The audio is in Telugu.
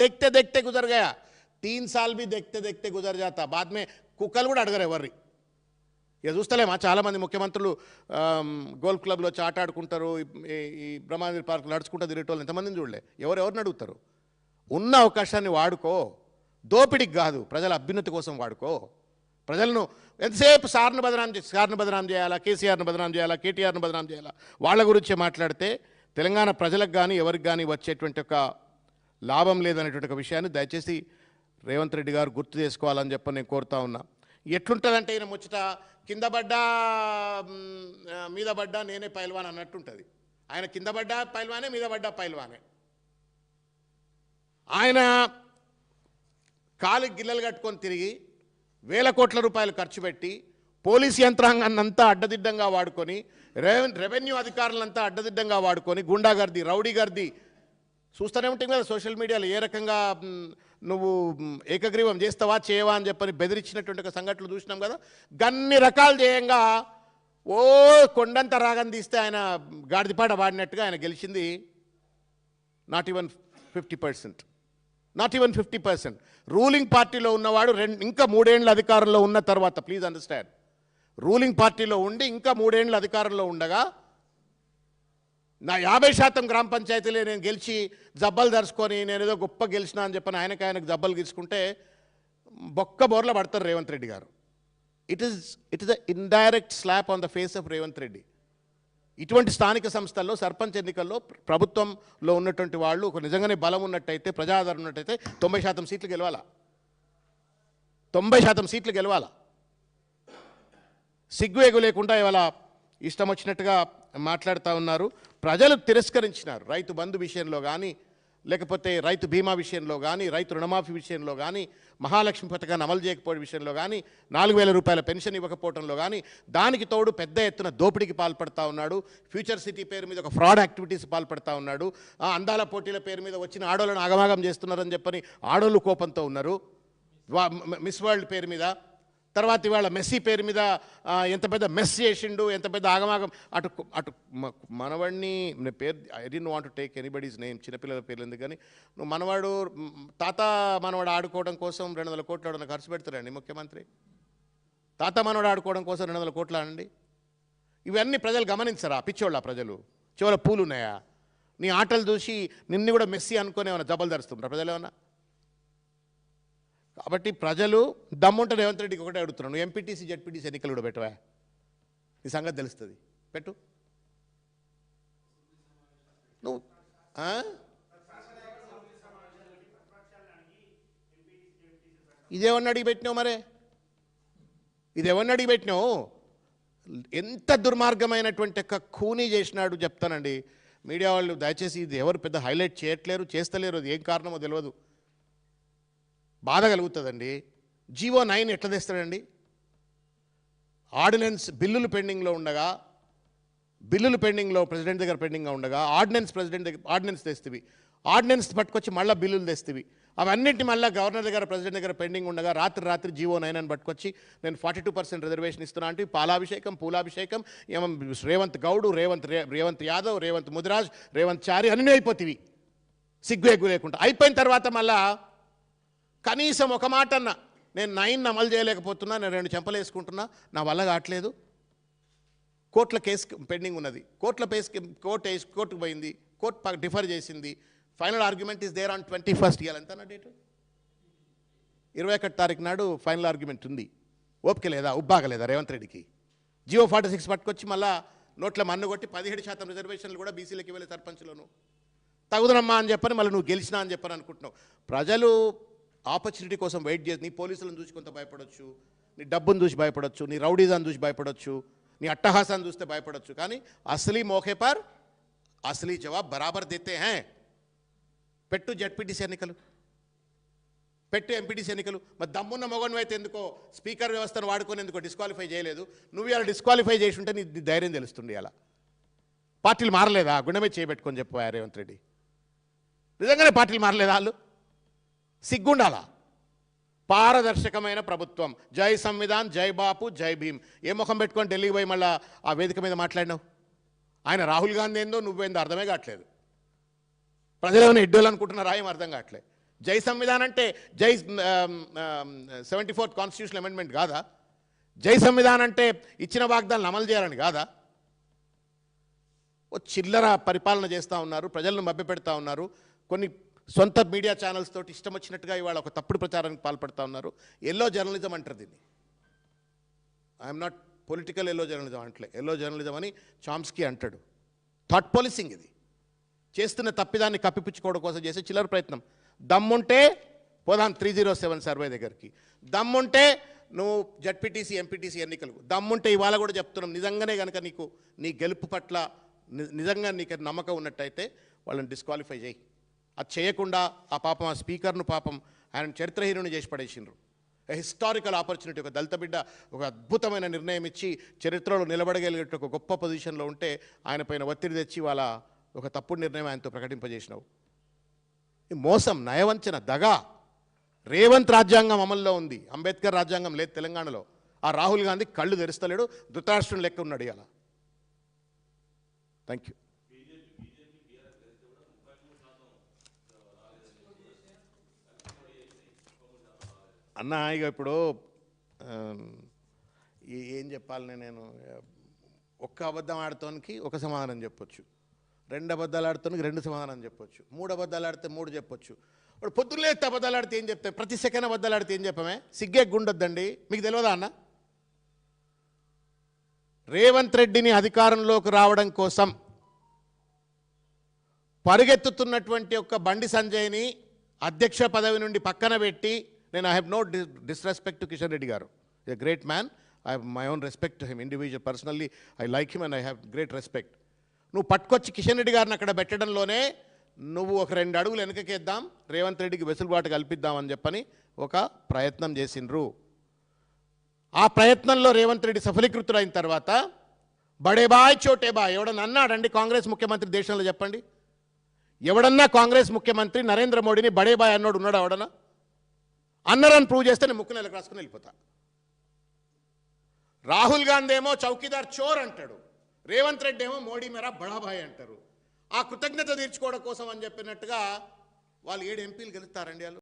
देखते देखते गुजर गया, 3 साल भी देखते देखते गुजर जाता, बाद में कुकल కూడా అడగరు ఎవర్రి. ఇక చూస్తలేమా చాలామంది ముఖ్యమంత్రులు గోల్ఫ్ క్లబ్లో చాట ఆడుకుంటారు, ఈ బ్రహ్మాండ పార్క్ నడుచుకుంటూ తిరిగేటోళ్ళు ఎంతమందిని చూడలే. ఎవరిని అడుగుతారు? ఉన్న అవకాశాన్ని వాడుకో, దోపిడికి కాదు ప్రజల అభ్యున్నతి కోసం వాడుకో. ప్రజలను ఎంతసేపు సార్ను బదనాం చేయాలా, కేసీఆర్ను బదనాం చేయాలా, కేటీఆర్ను బదనాం చేయాలా, వాళ్ళ గురించి మాట్లాడితే తెలంగాణ ప్రజలకు కానీ ఎవరికి కానీ వచ్చేటువంటి ఒక లాభం లేదనేటువంటి ఒక విషయాన్ని దయచేసి రేవంత్ రెడ్డి గారు గుర్తు చేసుకోవాలని చెప్పి నేను కోరుతా ఉన్నా. ఎట్లుంటుందంటే ఈయన ముచ్చట కింద పడ్డా మీద పడ్డా నేనే పైల్వాన్ అన్నట్టుంటుంది. ఆయన కింద పడ్డా పైల్వానే, మీద పడ్డా పైల్వానే. ఆయన కాలికి గిల్లలు కట్టుకొని తిరిగి వేల కోట్ల రూపాయలు ఖర్చు పెట్టి పోలీస్ యంత్రాంగాన్ని అంతా అడ్డదిడ్డంగా వాడుకొని, రెవెన్యూ అధికారులంతా అడ్డదిడ్డంగా వాడుకొని, గుండాగర్ది, రౌడీగర్ది చూస్తూనే ఉంటుంది కదా సోషల్ మీడియాలో. ఏ రకంగా నువ్వు ఏకగ్రీవం చేస్తావా చేయవా అని చెప్పని బెదిరించినటువంటి ఒక సంఘటనలు చూసినాం కదా. గన్ని రకాలు చేయంగా ఓ కొండంత రాగం తీస్తే ఆయన గాడిదిపాట వాడినట్టుగా ఆయన గెలిచింది not even 50%. Not even 50%. Ruling పార్టీలో ఉన్నవాడు ఇంకా 3 ఏళ్ళ అధికారంలో ఉన్న తర్వాత, ప్లీజ్ అండర్స్టాండ్, రూలింగ్ పార్టీలో ఉండి ఇంకా 3 ఏళ్ళ అధికారంలో ఉండగా నా 50% గ్రామ పంచాయతీలే నేను గెలిచి జబ్బలు దరుచుకొని నేను ఏదో గొప్ప గెలిచినా అని చెప్పని ఆయనకు జబ్బలు గీసుకుంటే బొక్క బోర్ల పడతారు రేవంత్ రెడ్డి గారు. It is a indirect slab on the face of Revanth Reddy. ఇటువంటి స్థానిక సంస్థల్లో సర్పంచ్ ఎన్నికల్లో ప్రభుత్వంలో ఉన్నటువంటి వాళ్ళు ఒక నిజంగానే బలం ఉన్నట్టయితే, ప్రజాదరణ ఉన్నట్టయితే 90% సీట్లు గెలవాలా, 90% సీట్లు గెలవాలా. సిగ్గు ఎగు లేకుండా ఇవాళ ఇష్టం వచ్చినట్టుగా మాట్లాడుతూ ఉన్నారు. ప్రజలు తిరస్కరించినారు. రైతు బంధు విషయంలో కానీ, లేకపోతే రైతు బీమా విషయంలో కానీ, రైతు రుణమాఫీ విషయంలో కానీ, మహాలక్ష్మి పథకాన్ని అమలు చేయకపోవడం విషయంలో కానీ, 4000 రూపాయల పెన్షన్ ఇవ్వకపోవడంలో కానీ, దానికి తోడు పెద్ద ఎత్తున దోపిడీకి పాల్పడుతూ ఉన్నాడు. ఫ్యూచర్ సిటీ పేరు మీద ఒక ఫ్రాడ్ యాక్టివిటీస్ పాల్పడుతూ ఉన్నాడు. అందాల పోటీల పేరు మీద వచ్చిన ఆడోళ్ళను ఆగమాగం చేస్తున్నారని చెప్పని ఆడోళ్ళు కోపంతో ఉన్నారు. మిస్ వరల్డ్ పేరు మీద, తర్వాత ఇవాళ మెస్సీ పేరు మీద ఎంత పెద్ద మెస్ చేసిండు, ఎంత పెద్ద ఆగమాగం. అటు మనవాడిని పేరు, I don't want to take anybody's name, చిన్నపిల్లల పేర్లు ఎందుకు కానీ, నువ్వు మనవాడు తాత మనవాడు ఆడుకోవడం కోసం 200 కోట్లు ఖర్చు పెడతారండి ముఖ్యమంత్రి. తాత మనవాడు ఆడుకోవడం కోసం 200 కోట్లు అనండి. ఇవన్నీ ప్రజలు గమనించరా? పిచ్చోళ్ళ ప్రజలు చివరి పూలు ఉన్నాయా? నీ ఆటలు చూసి నిన్ను కూడా మెస్సీ అనుకుని ఏమైనా జబ్బలు ధరుస్తుంటారా ప్రజలు ఏమన్నా? కాబట్టి ప్రజలు దమ్ముంటే రేవంత్ రెడ్డికి ఒకటే అడుగుతున్నాను, నువ్వు ఎంపీటీసీ జెడ్పీటీసీ ఎన్నికలు కూడా పెట్టవా? నీ సంగతి తెలుస్తుంది, పెట్టు. నువ్వు ఇదేమన్నా అడిగి పెట్టినావు? మరే ఇదేమన్నా అడిగి పెట్టినావు? ఎంత దుర్మార్గమైనటువంటి ఖూనీ చేసినాడు చెప్తానండి. మీడియా వాళ్ళు దయచేసి ఇది ఎవరు పెద్ద హైలైట్ చేయట్లేరు, చేస్తలేరు. అది ఏం కారణమో తెలియదు, బాధ కలుగుతుందండి. జీవో 9 ఎట్లా తెస్తాడండి? ఆర్డినెన్స్ బిల్లులు పెండింగ్లో ఉండగా, ప్రెసిడెంట్ దగ్గర పెండింగ్గా ఉండగా ఆర్డినెన్స్ తెస్తేవి, ఆర్డినెన్స్ పట్టుకొచ్చి మళ్ళీ బిల్లులు తెస్తేవి, అవన్నింటినీ మళ్ళీ గవర్నర్ దగ్గర ప్రెసిడెంట్ దగ్గర పెండింగ్ ఉండగా రాత్రి జీవో 9 అని పట్టుకొచ్చి నేను 42% రిజర్వేషన్ ఇస్తున్నా అంటే పాలాభిషేకం పూలాభిషేకం ఏమో రేవంత్ గౌడు, రేవంత్ యాదవ్, రేవంత్ ముదిరాజ్, రేవంత్ చారి అన్నీ అయిపోతేవి సిగ్గు ఎగ్గు లేకుండా. అయిపోయిన తర్వాత మళ్ళా కనీసం ఒక మాట అన్న, నేను 9 అమలు చేయలేకపోతున్నా, నేను 2 చెంపలు వేసుకుంటున్నా, నా వల్ల కావట్లేదు, కోర్టుల కేసు పెండింగ్ ఉన్నది, కోర్టుకు పోయింది, కోర్టు డిఫర్ చేసింది, final argument is there on 21st. ఇవ్వాలంతా డేటు 21 తారీఖు నాడు ఫైనల్ ఆర్గ్యుమెంట్ ఉంది. ఓపిక లేదా, ఉబ్బాగలేదా రేవంత్ రెడ్డికి? జియో 46 పట్టుకొచ్చి మళ్ళా నోట్ల మన్ను కొట్టి 17% రిజర్వేషన్లు కూడా బీసీలకు ఇవ్వలేదు సర్పంచ్లోను. తగుదనమ్మా అని చెప్పని మళ్ళీ నువ్వు గెలిచినా అని చెప్పని అనుకుంటున్నావు. ప్రజలు ఆపర్చునిటీ కోసం వెయిట్ చేసి, నీ పోలీసులను చూసి కొంత భయపడవచ్చు, నీ డబ్బును చూసి భయపడవచ్చు, నీ రౌడీజాన్ని చూసి భయపడవచ్చు, నీ అట్టహాసాన్ని చూస్తే భయపడవచ్చు, కానీ అసలీ మోకే పర్ అసలీ జవాబ్ బరాబర్ దేతే హై. పెట్టు జెడ్పీటీసీ ఎన్నికలు, పెట్టు ఎంపీటీసీ ఎన్నికలు. మరి దమ్మున్న మొగను అయితే ఎందుకో స్పీకర్ వ్యవస్థను వాడుకొని ఎందుకో డిస్క్వాలిఫై చేయలేదు? నువ్వు ఇలా డిస్క్వాలిఫై చేసి ఉంటే నీ ధైర్యం తెలుస్తుంది. అలా పార్టీలు మారలేదా? గుండె మీద చేయబెట్టుకొని చెప్పారు రేవంత్ రెడ్డి. నిజంగానే పార్టీలు మారలేదా? వాళ్ళు సిగ్గుండాలా? పారదర్శకమైన ప్రభుత్వం, జై సంవిధాన్, జై బాపు, జై భీమ్. ఏ ముఖం పెట్టుకొని ఢిల్లీకి పోయి మళ్ళీ ఆ వేదిక మీద మాట్లాడినావు? ఆయన రాహుల్ గాంధీ ఏందో నువ్వేందో అర్థమే కావట్లేదు. ప్రజలు ఏమైనా ఎడ్డోళ్ళు అనుకుంటున్నారా? ఏం అర్థం కావట్లేదు. జై సంవిధానం అంటే జై 74th కాన్స్టిట్యూషనల్ అమెండ్మెంట్ కాదా? జై సంవిధానం అంటే ఇచ్చిన వాగ్దానాలను అమలు చేయాలని కాదా? ఓ చిల్లర పరిపాలన చేస్తూ ఉన్నారు, ప్రజలను మభ్యపెడతా ఉన్నారు. కొన్ని సొంత మీడియా ఛానల్స్ తోటి ఇష్టం వచ్చినట్టుగా ఇవాళ ఒక తప్పుడు ప్రచారానికి పాల్పడుతూ ఉన్నారు. ఎల్లో జర్నలిజం అంటారు దీన్ని. I'm not political yellow journalism అంటలే, ఎల్లో జర్నలిజం అని చామ్స్కీ అంటాడు. థాట్ పోలీసింగ్ ఇది. చేస్తున్న తప్పిదాన్ని కప్పిపుచ్చుకోవడం కోసం చేసే చిల్లర ప్రయత్నం. దమ్ముంటే పోదాం 307 సర్వే దగ్గరికి, దమ్ముంటే నువ్వు జడ్పీటీసీ ఎంపీటీసీ ఎన్నికలకు, దమ్ముంటే ఇవాళ కూడా చెప్తున్నాం, నిజంగానే కనుక నీకు నీ గెలుపు పట్ల నిజంగా నీకు నమ్మకం ఉన్నట్టయితే వాళ్ళని డిస్క్వాలిఫై చేయి. అది చేయకుండా ఆ పాపం ఆ స్పీకర్ను పాపం ఆయన చరిత్రహీనుని చేసి పడేసిండ్రు. హిస్టారికల్ ఆపర్చునిటీ, ఒక దళిత బిడ్డ ఒక అద్భుతమైన నిర్ణయం ఇచ్చి చరిత్రలో నిలబడగలిగే ఒక గొప్ప పొజిషన్లో ఉంటే ఆయన పైన ఒత్తిడి తెచ్చి వాళ్ళ ఒక తప్పుడు నిర్ణయం ఆయనతో ప్రకటింపజేసినావు. ఈ మోసం, నయవంచన, దగా. రేవంత్ రాజ్యాంగం అమల్లో ఉంది, అంబేద్కర్ రాజ్యాంగం లేదు తెలంగాణలో. ఆ రాహుల్ గాంధీ కళ్ళు తెరుస్తలేడు, ధృతరాష్ట్రం లెక్క ఉన్నాడు ఇలా. Thank you. అన్న ఇక ఇప్పుడు ఏం చెప్పాలి, నేను ఒక్క అబద్ధం ఆడుతానికి ఒక సమాధానం చెప్పొచ్చు, 2 అబద్ధాలు ఆడుతానికి 2 సమాధానం చెప్పొచ్చు, 3 అబద్ధాలు ఆడితే 3 చెప్పొచ్చు. ఇప్పుడు పొద్దున్నే అబద్ధాలు ఆడితే ఏం చెప్తాం? ప్రతి సెకండ్ అబద్ధాలు ఆడితే ఏం చెప్పమే? సిగ్గే గుండొద్దండి, మీకు తెలియదా అన్న? రేవంత్ రెడ్డిని అధికారంలోకి రావడం కోసం పరుగెత్తుతున్నటువంటి ఒక బండి సంజయ్ని అధ్యక్ష పదవి నుండి పక్కన పెట్టి, నేను I have no disrespect to Kishan Reddy garu, a great man, I have my own respect to him individual, personally I like him and I have great respect. నువ్వు పట్టుకొచ్చి కిషన్ రెడ్డి గారిని అక్కడ పెట్టడంలోనే నువ్వు ఒక 2 అడుగులు వెనకకేద్దాం, రేవంత్ రెడ్డికి వెసులుబాటు కల్పిద్దామని చెప్పని ఒక ప్రయత్నం చేసిండ్రు. ఆ ప్రయత్నంలో రేవంత్ రెడ్డి సఫలీకృతుడైన తర్వాత బడే బాయ్ చోటే బాయ్ ఎవడన్నా అన్నాడండి కాంగ్రెస్ ముఖ్యమంత్రి దేశంలో? చెప్పండి, ఎవడన్నా కాంగ్రెస్ ముఖ్యమంత్రి నరేంద్ర మోడీని బడే బాయ్ అన్నాడు ఉన్నాడు? ఎవడన్నా అన్నారని ప్రూవ్ చేస్తే నేను ముక్కు నెలకు రాసుకుని వెళ్ళిపోతా. రాహుల్ గాంధీ ఏమో చౌకీదార్ చోర్ అంటాడు, రేవంత్ రెడ్డి ఏమో మోడీ మేరా బడాబాయ్ అంటారు. ఆ కృతజ్ఞత తీర్చుకోవడం కోసం అని చెప్పినట్టుగా వాళ్ళు 7 ఎంపీలు గెలుస్తారండి వాళ్ళు.